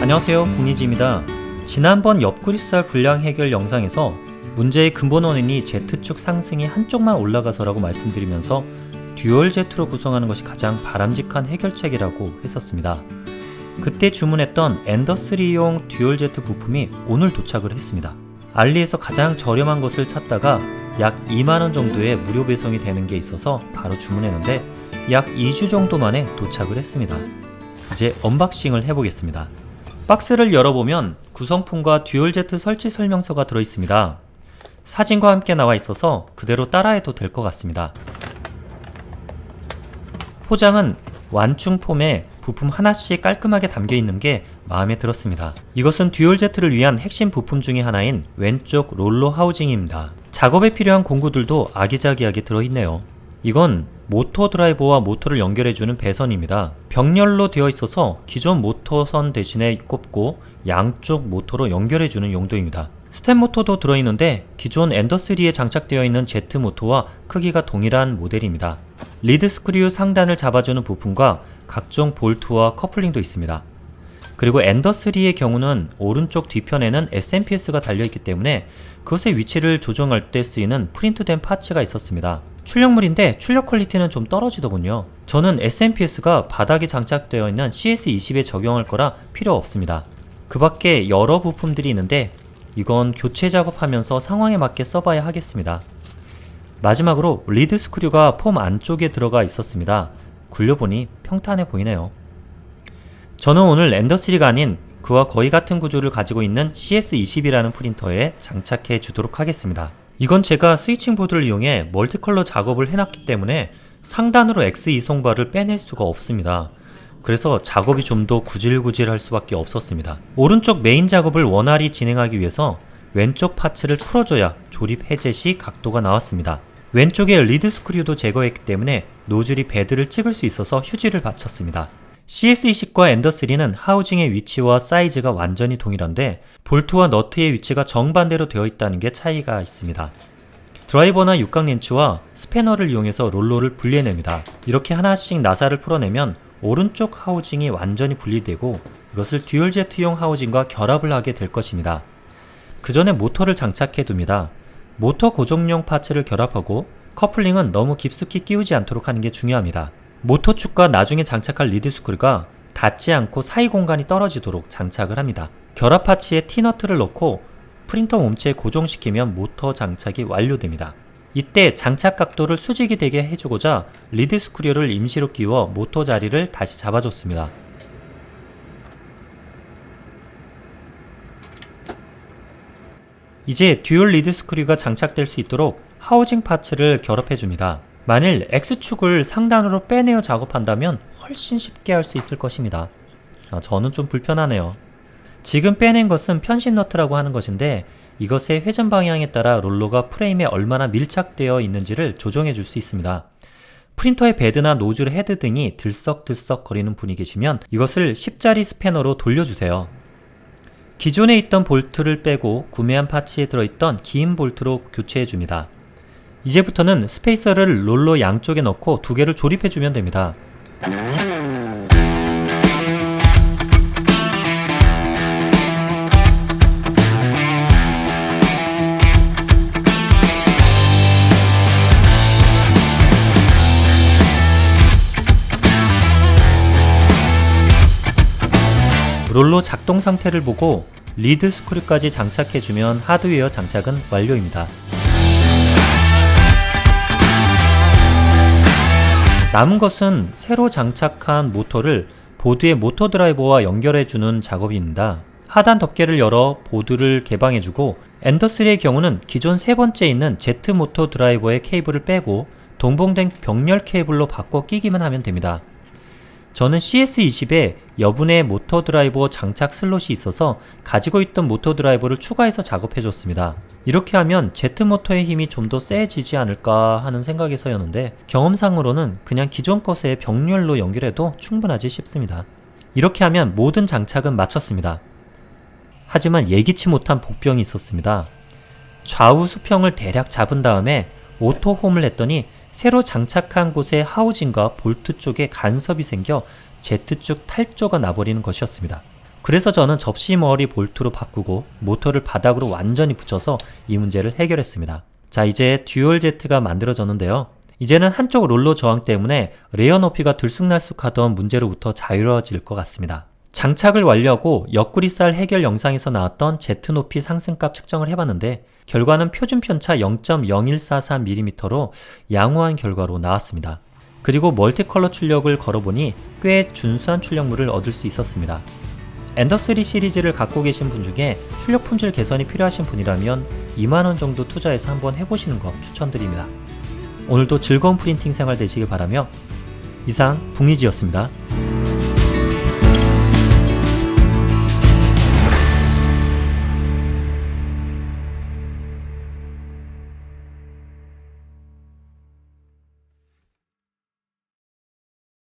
안녕하세요, 공이지입니다. 지난번 옆구리살 불량 해결 영상에서 문제의 근본 원인이 Z축 상승이 한쪽만 올라가서라고 말씀드리면서 듀얼 Z로 구성하는 것이 가장 바람직한 해결책이라고 했었습니다. 그때 주문했던 엔더3용 듀얼 Z 부품이 오늘 도착을 했습니다. 알리에서 가장 저렴한 것을 찾다가 약 2만원 정도의 무료 배송이 되는 게 있어서 바로 주문했는데 약 2주 정도 만에 도착을 했습니다. 이제 언박싱을 해보겠습니다. 박스를 열어보면 구성품과 듀얼 Z 설치 설명서가 들어있습니다. 사진과 함께 나와 있어서 그대로 따라해도 될 것 같습니다. 포장은 완충 폼에 부품 하나씩 깔끔하게 담겨있는 게 마음에 들었습니다. 이것은 듀얼 Z를 위한 핵심 부품 중에 하나인 왼쪽 롤러 하우징입니다. 작업에 필요한 공구들도 아기자기하게 들어있네요. 이건 모터 드라이버와 모터를 연결해주는 배선입니다. 병렬로 되어 있어서 기존 모터선 대신에 꼽고 양쪽 모터로 연결해주는 용도입니다. 스텝 모터도 들어있는데 기존 엔더3에 장착되어 있는 Z 모터와 크기가 동일한 모델입니다. 리드 스크류 상단을 잡아주는 부품과 각종 볼트와 커플링도 있습니다. 그리고 엔더3의 경우는 오른쪽 뒤편에는 SMPS가 달려있기 때문에 그것의 위치를 조정할 때 쓰이는 프린트된 파츠가 있었습니다. 출력물인데 출력 퀄리티는 좀 떨어지더군요. 저는 SMPS가 바닥에 장착되어 있는 CS20에 적용할 거라 필요 없습니다. 그 밖에 여러 부품들이 있는데 이건 교체 작업하면서 상황에 맞게 써봐야 하겠습니다. 마지막으로 리드 스크류가 폼 안쪽에 들어가 있었습니다. 굴려보니 평탄해 보이네요. 저는 오늘 엔더3가 아닌 그와 거의 같은 구조를 가지고 있는 CS20이라는 프린터에 장착해 주도록 하겠습니다. 이건 제가 스위칭 보드를 이용해 멀티컬러 작업을 해놨기 때문에 상단으로 X 이송바를 빼낼 수가 없습니다. 그래서 작업이 좀 더 구질구질할 수밖에 없었습니다. 오른쪽 메인 작업을 원활히 진행하기 위해서 왼쪽 파츠를 풀어줘야 조립 해제 시 각도가 나왔습니다. 왼쪽에 리드 스크류도 제거했기 때문에 노즐이 베드를 찍을 수 있어서 휴지를 받쳤습니다. CS20과 엔더3는 하우징의 위치와 사이즈가 완전히 동일한데 볼트와 너트의 위치가 정반대로 되어 있다는 게 차이가 있습니다. 드라이버나 육각 렌치와 스패너를 이용해서 롤러를 분리해냅니다. 이렇게 하나씩 나사를 풀어내면 오른쪽 하우징이 완전히 분리되고 이것을 듀얼 Z용 하우징과 결합을 하게 될 것입니다. 그 전에 모터를 장착해 둡니다. 모터 고정용 파츠를 결합하고 커플링은 너무 깊숙이 끼우지 않도록 하는 게 중요합니다. 모터 축과 나중에 장착할 리드 스크류가 닿지 않고 사이 공간이 떨어지도록 장착을 합니다. 결합 파츠에 T너트를 넣고 프린터 몸체에 고정시키면 모터 장착이 완료됩니다. 이때 장착 각도를 수직이 되게 해주고자 리드 스크류를 임시로 끼워 모터 자리를 다시 잡아줬습니다. 이제 듀얼 리드 스크류가 장착될 수 있도록 하우징 파츠를 결합해줍니다. 만일 X축을 상단으로 빼내어 작업한다면 훨씬 쉽게 할 수 있을 것입니다. 저는 좀 불편하네요. 지금 빼낸 것은 편심 너트라고 하는 것인데 이것의 회전 방향에 따라 롤러가 프레임에 얼마나 밀착되어 있는지를 조정해 줄 수 있습니다. 프린터의 베드나 노즐 헤드 등이 들썩들썩 거리는 분이 계시면 이것을 10자리 스패너로 돌려주세요. 기존에 있던 볼트를 빼고 구매한 파츠에 들어있던 긴 볼트로 교체해 줍니다. 이제부터는 스페이서를 롤러 양쪽에 넣고 두 개를 조립해주면 됩니다. 롤러 작동 상태를 보고 리드 스크류까지 장착해주면 하드웨어 장착은 완료입니다. 남은 것은 새로 장착한 모터를 보드의 모터 드라이버와 연결해주는 작업입니다. 하단 덮개를 열어 보드를 개방해주고 엔더3의 경우는 기존 세 번째 있는 Z 모터 드라이버의 케이블을 빼고 동봉된 병렬 케이블로 바꿔 끼기만 하면 됩니다. 저는 CS20에 여분의 모터 드라이버 장착 슬롯이 있어서 가지고 있던 모터 드라이버를 추가해서 작업해줬습니다. 이렇게 하면 Z 모터의 힘이 좀 더 세지지 않을까 하는 생각에서였는데 경험상으로는 그냥 기존 것에 병렬로 연결해도 충분하지 싶습니다. 이렇게 하면 모든 장착은 마쳤습니다. 하지만 예기치 못한 복병이 있었습니다. 좌우 수평을 대략 잡은 다음에 오토홈을 했더니 새로 장착한 곳의 하우징과 볼트 쪽에 간섭이 생겨 Z축 탈조가 나버리는 것이었습니다. 그래서 저는 접시머리 볼트로 바꾸고 모터를 바닥으로 완전히 붙여서 이 문제를 해결했습니다. 자, 이제 듀얼 제트가 만들어졌는데요. 이제는 한쪽 롤러 저항 때문에 레어 높이가 들쑥날쑥하던 문제로부터 자유로워질 것 같습니다. 장착을 완료하고 옆구리살 해결 영상에서 나왔던 제트 높이 상승값 측정을 해봤는데 결과는 표준 편차 0.0143mm로 양호한 결과로 나왔습니다. 그리고 멀티컬러 출력을 걸어보니 꽤 준수한 출력물을 얻을 수 있었습니다. 엔더3 시리즈를 갖고 계신 분 중에 출력 품질 개선이 필요하신 분이라면 2만원 정도 투자해서 한번 해보시는 거 추천드립니다. 오늘도 즐거운 프린팅 생활 되시길 바라며 이상 북리지였습니다.